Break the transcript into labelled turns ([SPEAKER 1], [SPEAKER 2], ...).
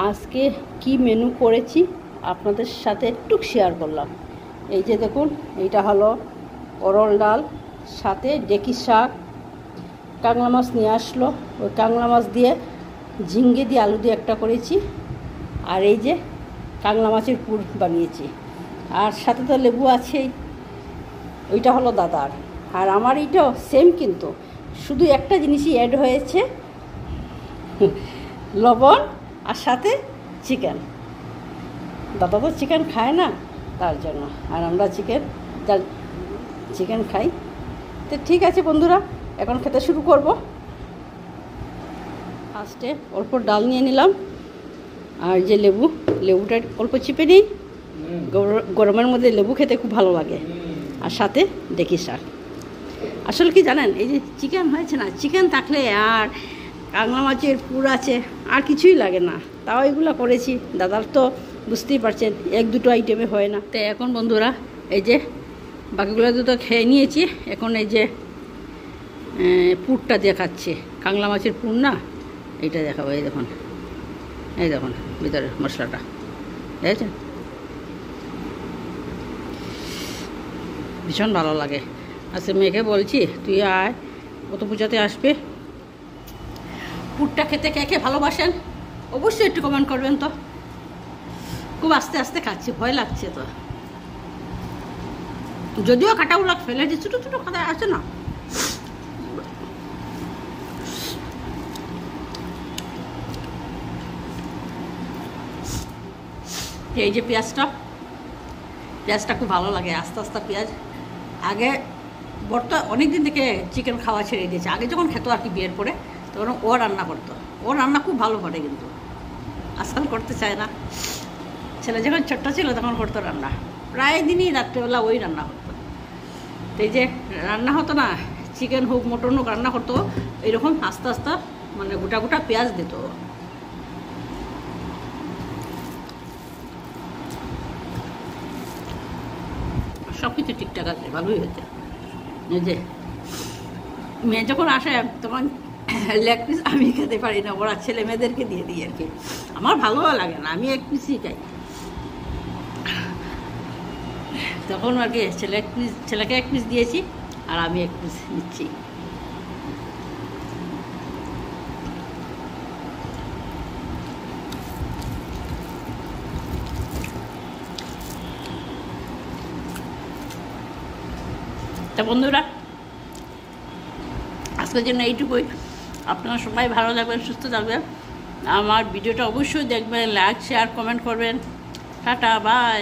[SPEAKER 1] আজকে কি মেনু করেছি আপনাদের সাথে একটু শেয়ার করলাম। এই যে দেখুন, এইটা হলো অরল ডাল, সাথে ডেকি শাক, কাঁকড়া মাছ নিয়ে আসলো, ওই কাঁকড়া মাছ দিয়ে ঝিঙ্গে দিয়ে আলু দিয়ে একটা করেছি, আর এই যে কাঁকড়া মাছের পুর বানিয়েছি, আর সাথে তো লেবু আছেই। ওইটা হলো দাদার, আর আমার এইটাও সেম, কিন্তু শুধু একটা জিনিসই অ্যাড হয়েছে, লবণ আর সাথে চিকেন। দাদা তো চিকেন খায় না, তার জন্য, আর আমরা চিকেন খাই। তো ঠিক আছে বন্ধুরা, এখন খেতে শুরু করব। ফার্স্টে অল্প ডাল নিয়ে নিলাম, আর যে লেবুটা অল্প চিপে নিই। গরমের মধ্যে লেবু খেতে খুব ভালো লাগে, আর সাথে ডেকি শাক। আসলে কি জানেন, এই যে চিকেন হয়েছে না, চিকেন থাকলে আর কাঁকড়া মাছের পুর আছে, আর কিছুই লাগে না। তাও এগুলো করেছি, দাদার তো বুঝতেই পারছেন এক দুটো আইটেমে হয় না। তো এখন বন্ধুরা, এই যে বাকিগুলো তো খেয়ে নিয়েছি, এখন এই যে পুরটা দেখাচ্ছি, কাঁকড়া মাছের পুর না, এইটা দেখাবো। এই দেখুন ভিতরে মশলাটা দেখেছেন, ভীষণ ভালো লাগে। আজকে মেয়েকে বলছি তুই আয়, কত পূজাতে আসবে, পুরটা খেতে কে কে ভালোবাসেন অবশ্যই একটু কমেন্ট করবেন। তো খুব আস্তে আস্তে খাচ্ছি, ভয় লাগছে। তো যদিও কাটাগুলো ফেলে দিই, ছোটো ছোটো কাটা আছে না, এই যে পেঁয়াজটা খুব ভালো লাগে, আস্তে আস্তে পেঁয়াজ। আগে বর্তা অনেক দিন থেকে চিকেন খাওয়া ছেড়ে দিয়েছে, আগে যখন খেতো আর কি বিয়ের পরে, তখন ও রান্না করতো, ও রান্না খুব ভালো করে, কিন্তু আজকাল করতে চায় না। ছেলে যখন ছোট্ট ছিল তখন করতো রান্না, প্রায় দিনই রাত্রেবেলা ওই রান্না করতো। তো এই যে রান্না হতো না, চিকেন হোক মটন হোক রান্না করতো, এইরকম আস্তে আস্তে মানে গোটা গোটা পেঁয়াজ দিত। সব কিছু ঠিকঠাক আছে, ভালোই হয়েছে। এই যে মেয়ে যখন আসে তখন লেগ পিস আমি খেতে পারি না, ওরা ছেলে মেয়েদেরকে দিয়ে দিই আর কি, আমার ভালো লাগে না, আমি এক পিসই খাই। তখন আর কি ছেলেকে এক পিস দিয়েছি, আর আমি এক পিস নিচ্ছি। তা বন্ধুরা, আজকের জন্য এইটুকুই। আপনারা সবাই ভালো থাকবেন, সুস্থ থাকবেন, আমার ভিডিওটা অবশ্যই দেখবেন, লাইক শেয়ার কমেন্ট করবেন। টাটা, বাই।